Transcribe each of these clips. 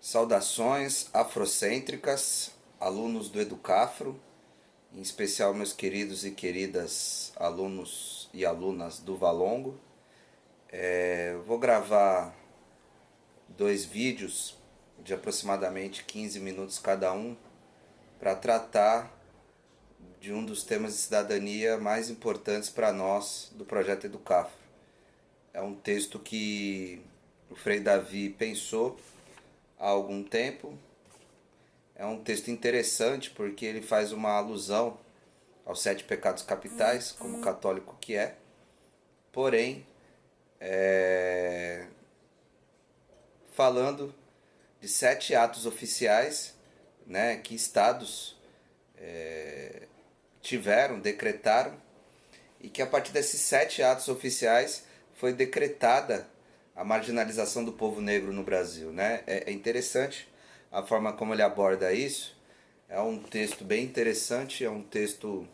Saudações afrocêntricas, alunos do Educafro, em especial meus queridos e queridas alunos e alunas do Valongo. Vou gravar dois vídeos de aproximadamente 15 minutos cada um para tratar de um dos temas de cidadania mais importantes para nós do projeto Educafro. É um texto que o Frei Davi pensou há algum tempo. É um texto interessante porque ele faz uma alusão aos 7 pecados capitais, como católico que é. Porém, falando de 7 atos oficiais, né, que estados tiveram, decretaram, e que a partir desses 7 atos oficiais foi decretada a marginalização do povo negro no Brasil, né? É interessante a forma como ele aborda isso. É um texto bem interessante, é um texto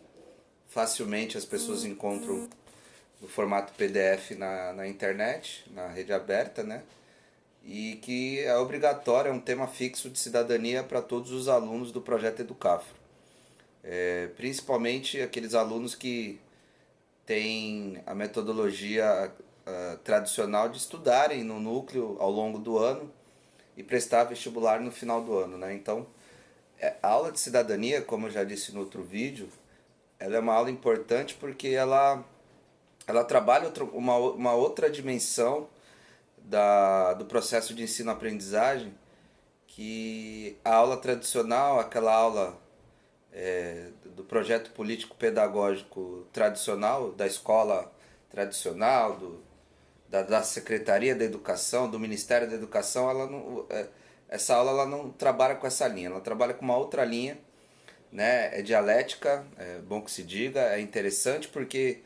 facilmente as pessoas encontram no formato PDF na internet, na rede aberta, né? E que é obrigatório, é um tema fixo de cidadania para todos os alunos do projeto Educafro. Principalmente aqueles alunos que têm a metodologia tradicional de estudarem no núcleo ao longo do ano e prestar vestibular no final do ano, né? Então, a aula de cidadania, como eu já disse no outro vídeo, ela é uma aula importante porque ela trabalha uma outra dimensão do processo de ensino-aprendizagem, que a aula tradicional, aquela aula do projeto político-pedagógico tradicional, da escola tradicional, da Secretaria da Educação, do Ministério da Educação, essa aula ela não trabalha com essa linha, ela trabalha com uma outra linha, né? É dialética, é bom que se diga, é interessante porque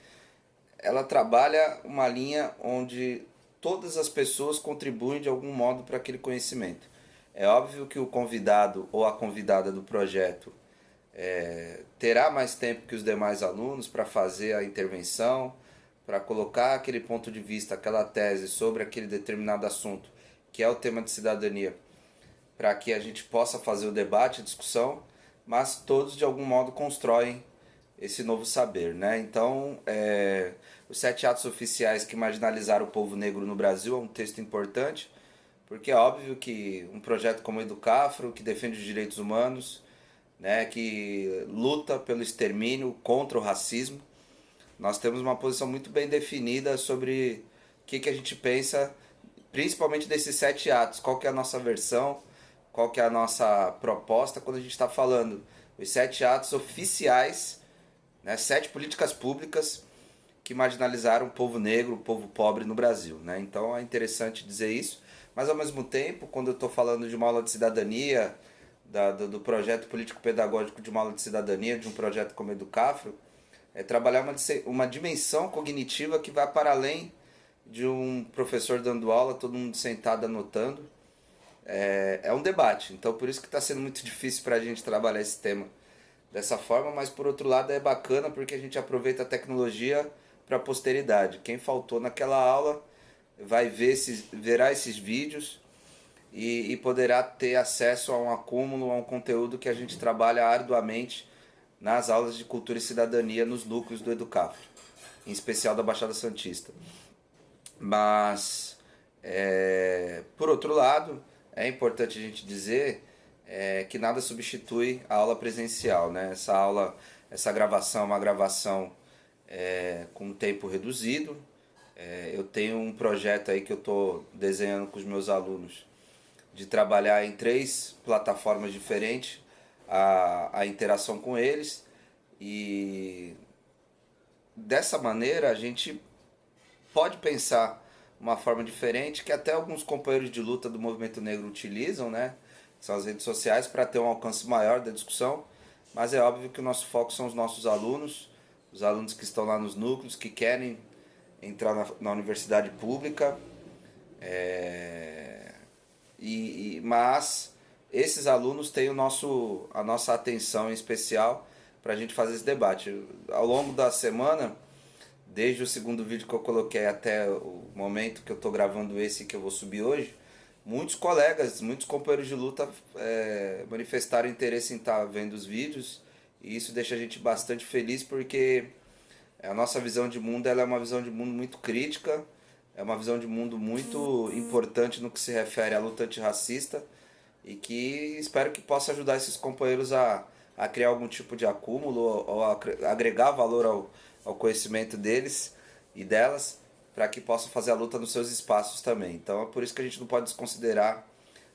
ela trabalha uma linha onde todas as pessoas contribuem de algum modo para aquele conhecimento. É óbvio que o convidado ou a convidada do projeto terá mais tempo que os demais alunos para fazer a intervenção, para colocar aquele ponto de vista, aquela tese sobre aquele determinado assunto, que é o tema de cidadania, para que a gente possa fazer o debate, a discussão, mas todos de algum modo constroem esse novo saber, né? Então, os 7 atos oficiais que marginalizaram o povo negro no Brasil é um texto importante, porque é óbvio que um projeto como o Educafro, que defende os direitos humanos, né, que luta pelo extermínio, contra o racismo, nós temos uma posição muito bem definida sobre o que a gente pensa, principalmente desses 7 atos, qual que é a nossa versão, qual que é a nossa proposta quando a gente está falando os 7 atos oficiais, né, 7 políticas públicas que marginalizaram o povo negro, o povo pobre no Brasil, né? Então é interessante dizer isso, mas ao mesmo tempo, quando eu estou falando de uma aula de cidadania, do projeto político-pedagógico de uma aula de cidadania, de um projeto como Educafro, é trabalhar uma dimensão cognitiva que vai para além de um professor dando aula, todo mundo sentado anotando. É um debate, então por isso que está sendo muito difícil para a gente trabalhar esse tema dessa forma, mas por outro lado é bacana porque a gente aproveita a tecnologia para a posteridade. Quem faltou naquela aula verá esses vídeos e poderá ter acesso a um acúmulo, a um conteúdo que a gente trabalha arduamente nas aulas de cultura e cidadania nos núcleos do Educafro, em especial da Baixada Santista. Mas, por outro lado, é importante a gente dizer que nada substitui a aula presencial, né? Essa gravação é uma gravação com tempo reduzido. Eu tenho um projeto aí que eu estou desenhando com os meus alunos de trabalhar em 3 plataformas diferentes a interação com eles, e dessa maneira a gente pode pensar uma forma diferente que até alguns companheiros de luta do movimento negro utilizam, né? São as redes sociais para ter um alcance maior da discussão, mas é óbvio que o nosso foco são os nossos alunos, os alunos que estão lá nos núcleos, que querem entrar na universidade pública, mas esses alunos têm a nossa atenção em especial para a gente fazer esse debate. Ao longo da semana, desde o segundo vídeo que eu coloquei até o momento que eu estou gravando esse que eu vou subir hoje, muitos colegas, muitos companheiros de luta manifestaram interesse em estar vendo os vídeos, e isso deixa a gente bastante feliz porque a nossa visão de mundo ela é uma visão de mundo muito crítica, é uma visão de mundo muito importante no que se refere à luta antirracista e que espero que possa ajudar esses companheiros a criar algum tipo de acúmulo ou a agregar valor ao conhecimento deles e delas para que possam fazer a luta nos seus espaços também. Então é por isso que a gente não pode desconsiderar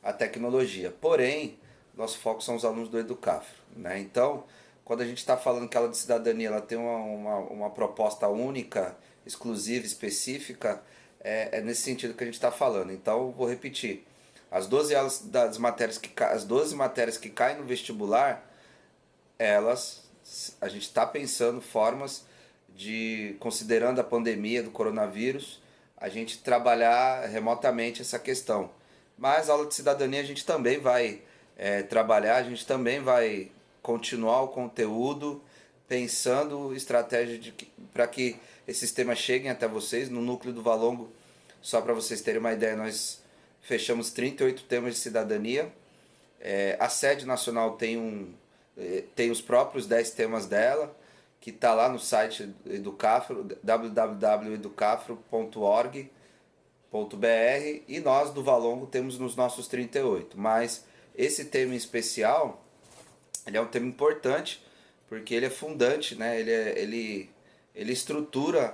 a tecnologia. Porém, nosso foco são os alunos do Educafro, né? Então, quando a gente está falando que a aula de cidadania ela tem uma proposta única, exclusiva, específica, é nesse sentido que a gente está falando. Então, vou repetir. As 12 aulas das matérias as 12 matérias que caem no vestibular, elas a gente está pensando formas de, considerando a pandemia do coronavírus, a gente trabalhar remotamente essa questão. Mas a aula de cidadania a gente também vai trabalhar, a gente também vai continuar o conteúdo, pensando estratégia para que esses temas cheguem até vocês. No núcleo do Valongo, só para vocês terem uma ideia, nós fechamos 38 temas de cidadania. A sede nacional tem os próprios 10 temas dela, que está lá no site do Educafro, www.educafro.org.br, e nós do Valongo temos nos nossos 38. Mas esse tema em especial, ele é um tema importante, porque ele é fundante, né? Ele estrutura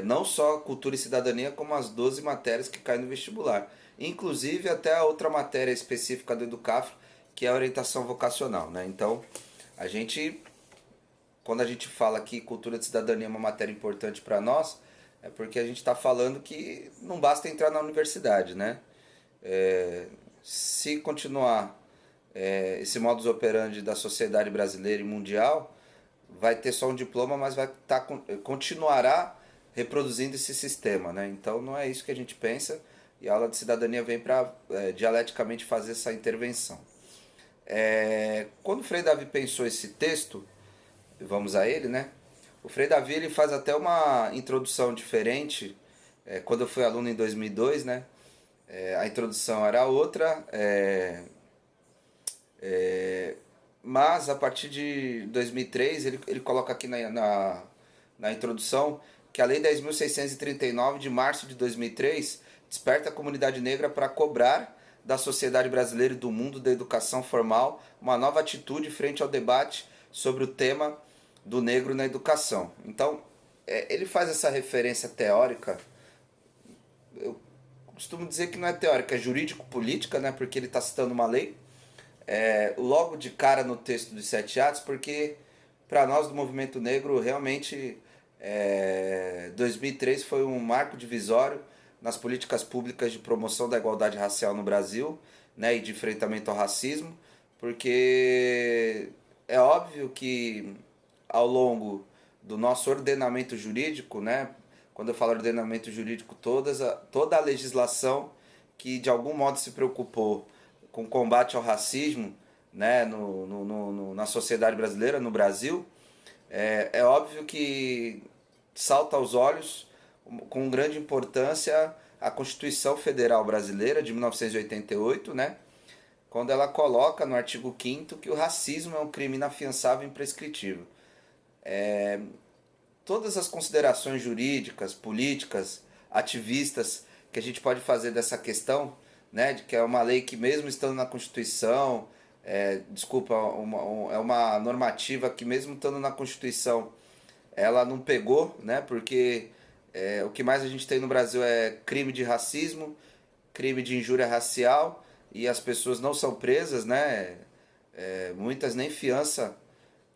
não só cultura e cidadania, como as 12 matérias que caem no vestibular. Inclusive até a outra matéria específica do Educafro, que é a orientação vocacional, né? Então, quando a gente fala que cultura de cidadania é uma matéria importante para nós, é porque a gente está falando que não basta entrar na universidade, né? Se continuar esse modus operandi da sociedade brasileira e mundial, vai ter só um diploma, mas continuará reproduzindo esse sistema, né? Então não é isso que a gente pensa, e a aula de cidadania vem para dialeticamente fazer essa intervenção. Quando o Frei Davi pensou esse texto, vamos a ele, né? O Frei Davi ele faz até uma introdução diferente. Quando eu fui aluno em 2002, né? A introdução era outra, mas a partir de 2003 ele coloca aqui na introdução que a Lei 10.639 de março de 2003 desperta a comunidade negra para cobrar da sociedade brasileira e do mundo da educação formal uma nova atitude frente ao debate sobre o tema do negro na educação. Então, ele faz essa referência teórica. Eu costumo dizer que não é teórica, é jurídico-política, né? Porque ele está citando uma lei logo de cara no texto dos Sete Atos, porque para nós do movimento negro realmente 2003 foi um marco divisório nas políticas públicas de promoção da igualdade racial no Brasil, né, e de enfrentamento ao racismo, porque é óbvio que ao longo do nosso ordenamento jurídico, né, quando eu falo ordenamento jurídico, toda a legislação que de algum modo se preocupou com o combate ao racismo, né, na sociedade brasileira, no Brasil, é óbvio que salta aos olhos com grande importância a Constituição Federal Brasileira de 1988, né, quando ela coloca no artigo 5º que o racismo é um crime inafiançável e imprescritível. Todas as considerações jurídicas, políticas, ativistas que a gente pode fazer dessa questão, né, de que é uma lei que mesmo estando na Constituição, é uma normativa que mesmo estando na Constituição, ela não pegou, né, porque o que mais a gente tem no Brasil é crime de racismo, crime de injúria racial, e as pessoas não são presas, né, muitas nem fiança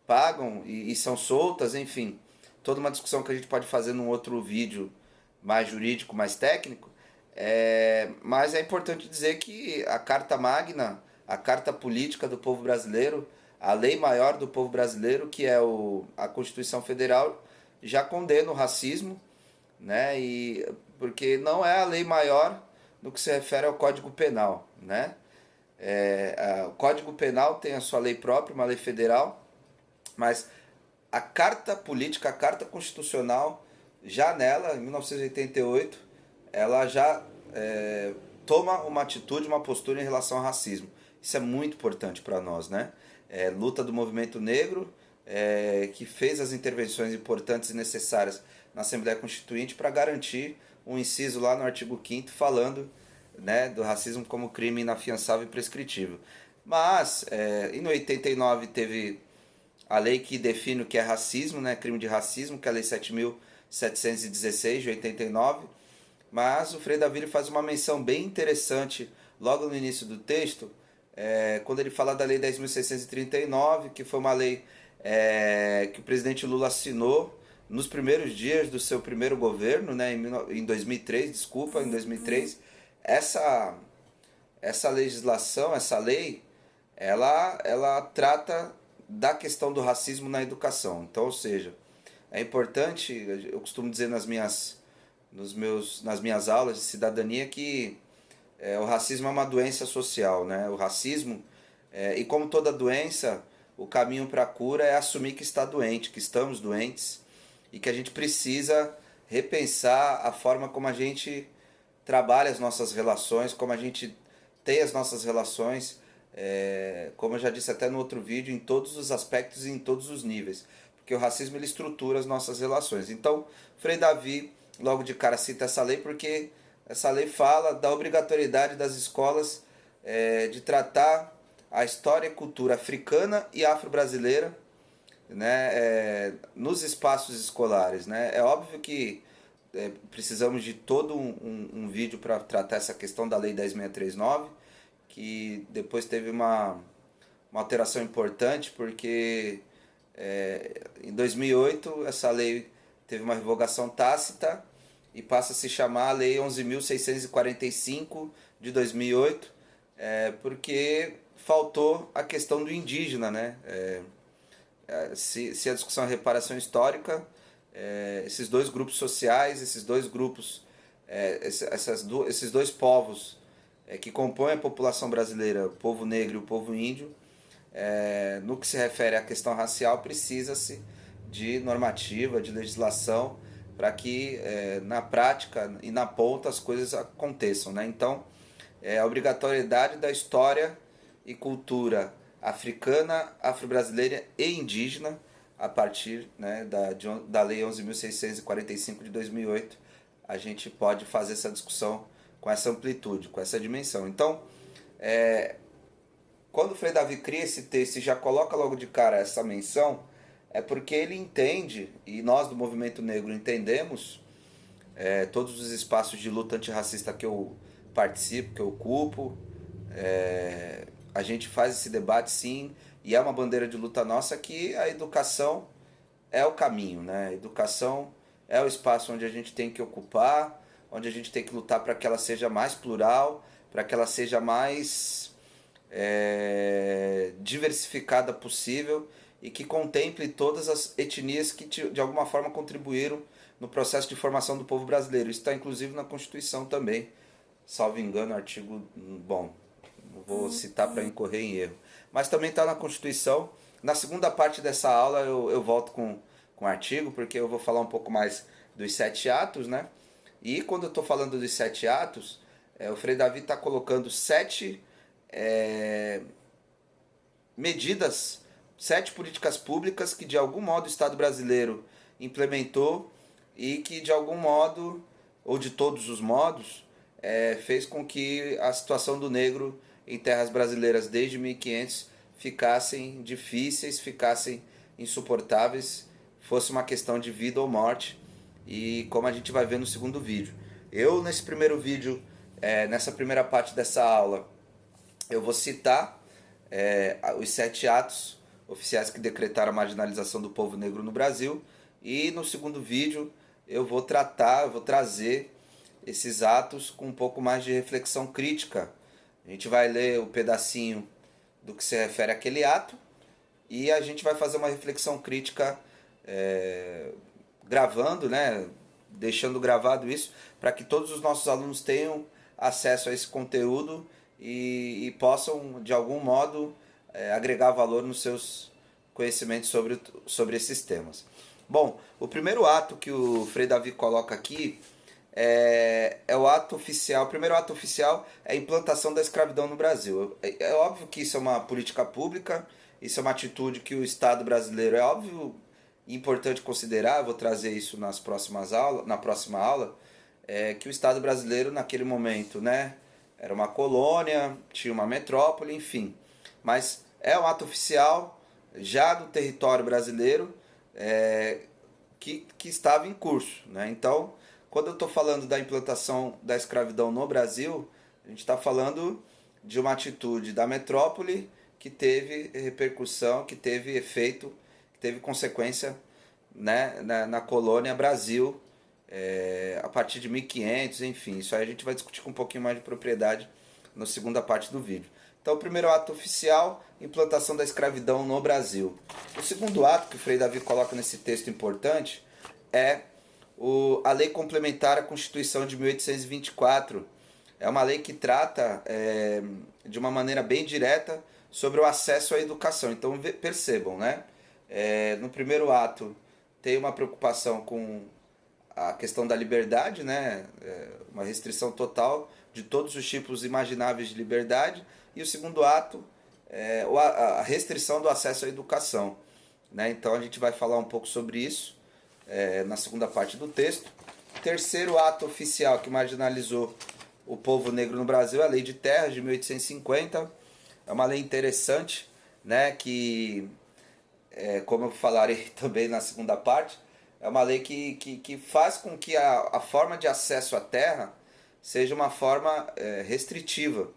pagam e são soltas, enfim. Toda uma discussão que a gente pode fazer num outro vídeo mais jurídico, mais técnico. Mas é importante dizer que a Carta Magna, a Carta Política do povo brasileiro, a lei maior do povo brasileiro, que é a Constituição Federal, já condena o racismo, né? Porque não é a lei maior no que se refere ao Código Penal, né? O Código Penal tem a sua lei própria, uma lei federal, mas a Carta Política, a Carta Constitucional, já nela, em 1988, ela já toma uma atitude, uma postura em relação ao racismo. Isso é muito importante para nós, né? Luta do movimento negro, que fez as intervenções importantes e necessárias na Assembleia Constituinte para garantir um inciso lá no artigo 5º falando, né, do racismo como crime inafiançável e prescritível. Mas, em 89 teve a lei que define o que é racismo, né, crime de racismo, que é a Lei 7.716 de 89, mas o Frei Davi faz uma menção bem interessante logo no início do texto, quando ele fala da Lei 10.639, que foi uma lei que o presidente Lula assinou nos primeiros dias do seu primeiro governo, né, em 2003, desculpa, em 2003. Essa legislação, essa lei, ela trata da questão do racismo na educação. Então, ou seja, é importante, eu costumo dizer nas minhas aulas de cidadania que o racismo é uma doença social, né? O racismo, e como toda doença, o caminho para a cura é assumir que está doente, que estamos doentes e que a gente precisa repensar a forma como a gente trabalha as nossas relações, como a gente tem as nossas relações, como eu já disse até no outro vídeo, em todos os aspectos e em todos os níveis, porque o racismo ele estrutura as nossas relações. Então, Frei Davi logo de cara cita essa lei porque essa lei fala da obrigatoriedade das escolas de tratar a história e cultura africana e afro-brasileira, né, nos espaços escolares, né? É óbvio que precisamos de todo um vídeo para tratar essa questão da Lei 10.639, que depois teve uma alteração importante, porque em 2008 essa lei teve uma revogação tácita e passa a se chamar a Lei 11.645 de 2008, porque faltou a questão do indígena, né? Se a discussão é reparação histórica, esses dois grupos sociais, esses dois grupos, esses dois povos que compõem a população brasileira, o povo negro e o povo índio, no que se refere à questão racial, precisa-se de normativa, de legislação, para que na prática e na ponta as coisas aconteçam, né? Então, a obrigatoriedade da história e cultura africana, afro-brasileira e indígena, a partir, né, da Lei 11.645 de 2008, a gente pode fazer essa discussão com essa amplitude, com essa dimensão. Então, quando o Frei Davi cria esse texto e já coloca logo de cara essa menção, é porque ele entende, e nós do movimento negro entendemos, todos os espaços de luta antirracista que eu participo, que eu ocupo, a gente faz esse debate sim, e é uma bandeira de luta nossa que a educação é o caminho, né? A educação é o espaço onde a gente tem que ocupar, onde a gente tem que lutar para que ela seja mais plural, para que ela seja mais diversificada possível e que contemple todas as etnias que de alguma forma contribuíram no processo de formação do povo brasileiro. Isso está inclusive na Constituição também, salvo engano, artigo, bom, não vou citar para incorrer em erro, mas também está na Constituição. Na segunda parte dessa aula eu volto com o artigo, porque eu vou falar um pouco mais dos 7 atos, né? E quando eu estou falando dos 7 atos, o Frei Davi está colocando 7 medidas, 7 políticas públicas que de algum modo o Estado brasileiro implementou e que de algum modo, ou de todos os modos, fez com que a situação do negro em terras brasileiras desde 1500 ficassem difíceis, ficassem insuportáveis, fosse uma questão de vida ou morte, e como a gente vai ver no segundo vídeo. Eu, nesse primeiro vídeo, nessa primeira parte dessa aula, eu vou citar os 7 atos oficiais que decretaram a marginalização do povo negro no Brasil, e no segundo vídeo eu vou trazer esses atos com um pouco mais de reflexão crítica. A gente vai ler o pedacinho do que se refere àquele ato e a gente vai fazer uma reflexão crítica gravando, né, deixando gravado isso, para que todos os nossos alunos tenham acesso a esse conteúdo e possam, de algum modo, agregar valor nos seus conhecimentos sobre esses temas. Bom, o primeiro ato que o Frei Davi coloca aqui é o ato oficial, o primeiro ato oficial é a implantação da escravidão no Brasil. É óbvio que isso é uma política pública, isso é uma atitude que o Estado brasileiro, é óbvio e importante considerar, vou trazer isso nas próximas aulas, na próxima aula, que o Estado brasileiro naquele momento, né, era uma colônia, tinha uma metrópole, enfim. Mas é um ato oficial já do território brasileiro, que estava em curso, né? Então, quando eu estou falando da implantação da escravidão no Brasil, a gente está falando de uma atitude da metrópole que teve repercussão, que teve efeito, que teve consequência, né, na colônia Brasil, a partir de 1500, enfim. Isso aí a gente vai discutir com um pouquinho mais de propriedade na segunda parte do vídeo. Então, o primeiro ato oficial, implantação da escravidão no Brasil. O segundo ato que o Frei Davi coloca nesse texto importante é a Lei Complementar à Constituição de 1824. É uma lei que trata de uma maneira bem direta sobre o acesso à educação. Então percebam, né? No primeiro ato tem uma preocupação com a questão da liberdade, né? Uma restrição total de todos os tipos imagináveis de liberdade. E o segundo ato é a restrição do acesso à educação, né? Então a gente vai falar um pouco sobre isso na segunda parte do texto. Terceiro ato oficial que marginalizou o povo negro no Brasil é a Lei de Terras de 1850. É uma lei interessante, né, que, como eu falarei também na segunda parte, é uma lei que faz com que a forma de acesso à terra seja uma forma restritiva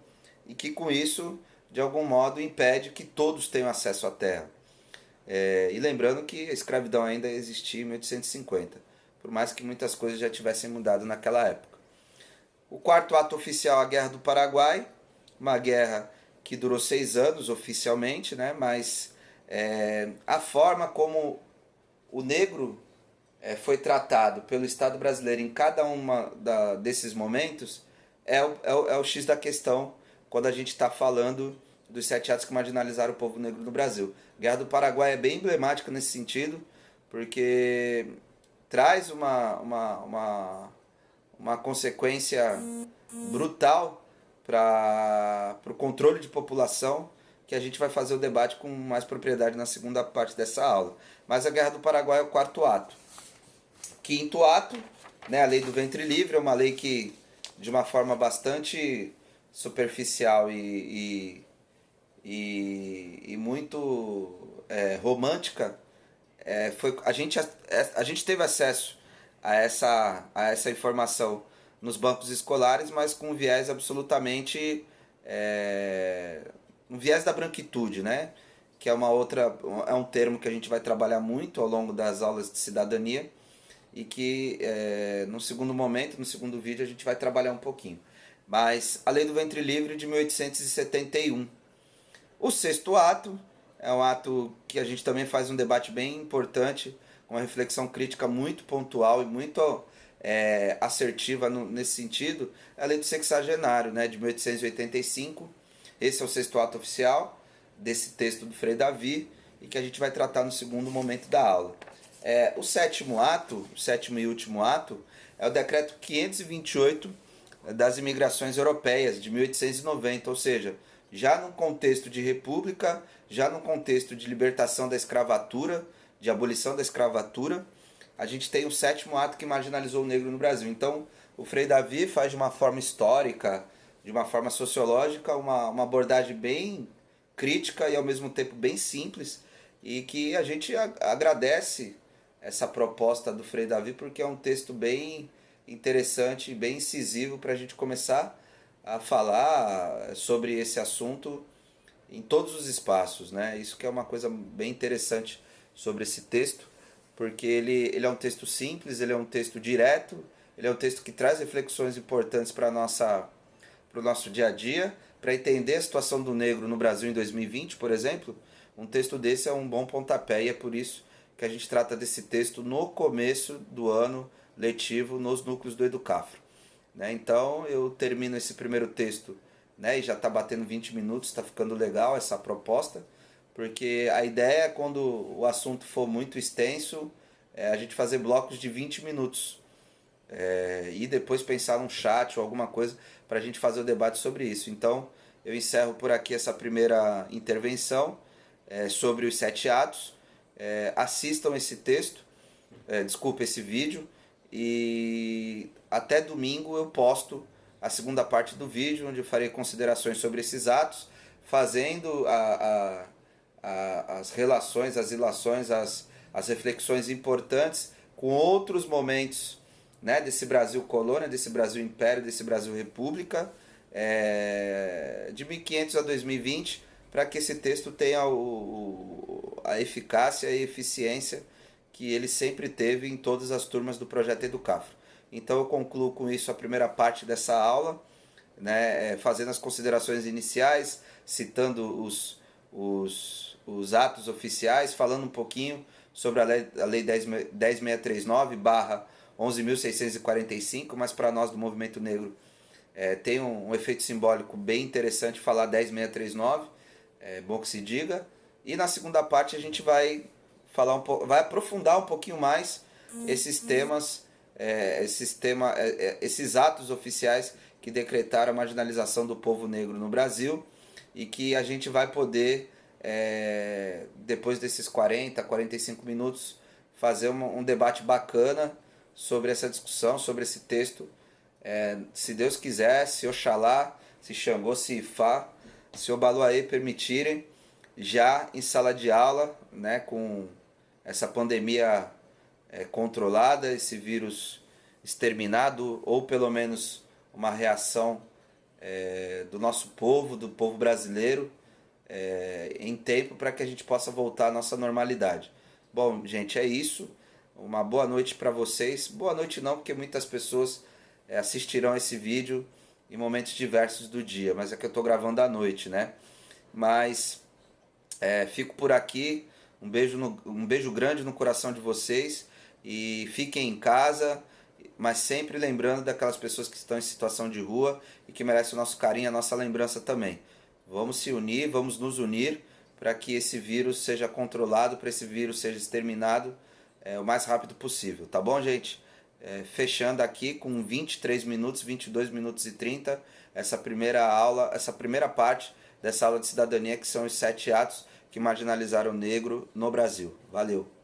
e que com isso, de algum modo, impede que todos tenham acesso à terra. E lembrando que a escravidão ainda existia em 1850, por mais que muitas coisas já tivessem mudado naquela época. O quarto ato oficial é a Guerra do Paraguai, uma guerra que durou 6 anos oficialmente, né? Mas a forma como o negro foi tratado pelo Estado brasileiro em cada uma desses momentos é o X da questão quando a gente está falando dos 7 atos que marginalizaram o povo negro no Brasil. A Guerra do Paraguai é bem emblemática nesse sentido, porque traz uma consequência brutal para o controle de população, que a gente vai fazer o debate com mais propriedade na segunda parte dessa aula. Mas a Guerra do Paraguai é o quarto ato. Quinto ato, né, a Lei do Ventre Livre, é uma lei que, de uma forma bastante superficial e muito romântica, a gente teve acesso a essa informação nos bancos escolares, mas com um viés absolutamente um viés da branquitude, né? Que é um termo que a gente vai trabalhar muito ao longo das aulas de cidadania e que no segundo momento, no segundo vídeo, a gente vai trabalhar um pouquinho. Mas a Lei do Ventre Livre de 1871. O sexto ato é um ato que a gente também faz um debate bem importante, uma reflexão crítica muito pontual e muito assertiva nesse sentido, é a Lei do Sexagenário, né, de 1885. Esse é o sexto ato oficial desse texto do Frei Davi e que a gente vai tratar no segundo momento da aula. O sétimo ato, o sétimo e último ato, é o decreto 528 das imigrações europeias de 1890, ou seja, já num contexto de república, já num contexto de libertação da escravatura, de abolição da escravatura, a gente tem o sétimo ato que marginalizou o negro no Brasil. Então, o Frei Davi faz de uma forma histórica, de uma forma sociológica, uma abordagem bem crítica e ao mesmo tempo bem simples, e que a gente agradece essa proposta do Frei Davi, porque é um texto bem interessante e bem incisivo para a gente começar a falar sobre esse assunto em todos os espaços, né? Isso que é uma coisa bem interessante sobre esse texto, porque ele é um texto simples, ele é um texto direto, ele é um texto que traz reflexões importantes para o nosso dia a dia, para entender a situação do negro no Brasil em 2020, por exemplo. Um texto desse é um bom pontapé e é por isso que a gente trata desse texto no começo do ano letivo nos núcleos do Educafro. Né? Então eu termino esse primeiro texto, né, e já está batendo 20 minutos, está ficando legal essa proposta, porque a ideia é quando o assunto for muito extenso, a gente fazer blocos de 20 minutos. e depois pensar num chat ou alguma coisa para a gente fazer o debate sobre isso. Então, eu encerro por aqui essa primeira intervenção sobre os 7 atos. Assistam esse texto, desculpa, esse vídeo, e até domingo eu posto a segunda parte do vídeo, onde eu farei considerações sobre esses atos, fazendo as relações, as ilações, as reflexões importantes com outros momentos, né, desse Brasil colônia, desse Brasil império, desse Brasil república, de 1500 a 2020, para que esse texto tenha a eficácia e eficiência que ele sempre teve em todas as turmas do Projeto Educafro. Então eu concluo com isso a primeira parte dessa aula, né, fazendo as considerações iniciais, citando os atos oficiais, falando um pouquinho sobre a Lei 10.639/11.645, mas para nós do Movimento Negro tem um efeito simbólico bem interessante falar 10.639, é bom que se diga. E na segunda parte a gente vai falar vai aprofundar um pouquinho mais esses temas, esses atos oficiais que decretaram a marginalização do povo negro no Brasil, e que a gente vai poder, depois desses 45 minutos, fazer um debate bacana sobre essa discussão, sobre esse texto. Se Deus quiser, se Oxalá, se Xangô, se Ifá, se Obaluaê permitirem, já em sala de aula, né, com essa pandemia controlada, esse vírus exterminado, ou pelo menos uma reação do nosso povo, do povo brasileiro, em tempo, para que a gente possa voltar à nossa normalidade. Bom, gente, é isso. Uma boa noite para vocês. Boa noite não, porque muitas pessoas assistirão esse vídeo em momentos diversos do dia, mas é que eu estou gravando à noite, né? Mas fico por aqui. Um beijo grande no coração de vocês, e fiquem em casa, mas sempre lembrando daquelas pessoas que estão em situação de rua e que merecem o nosso carinho, a nossa lembrança também. Vamos se unir, vamos nos unir para que esse vírus seja controlado, para esse vírus seja exterminado o mais rápido possível, tá bom, gente? Fechando aqui com 23 minutos, 22 minutos e 30, essa primeira aula, essa primeira parte dessa aula de cidadania, que são os 7 atos que marginalizaram o negro no Brasil. Valeu!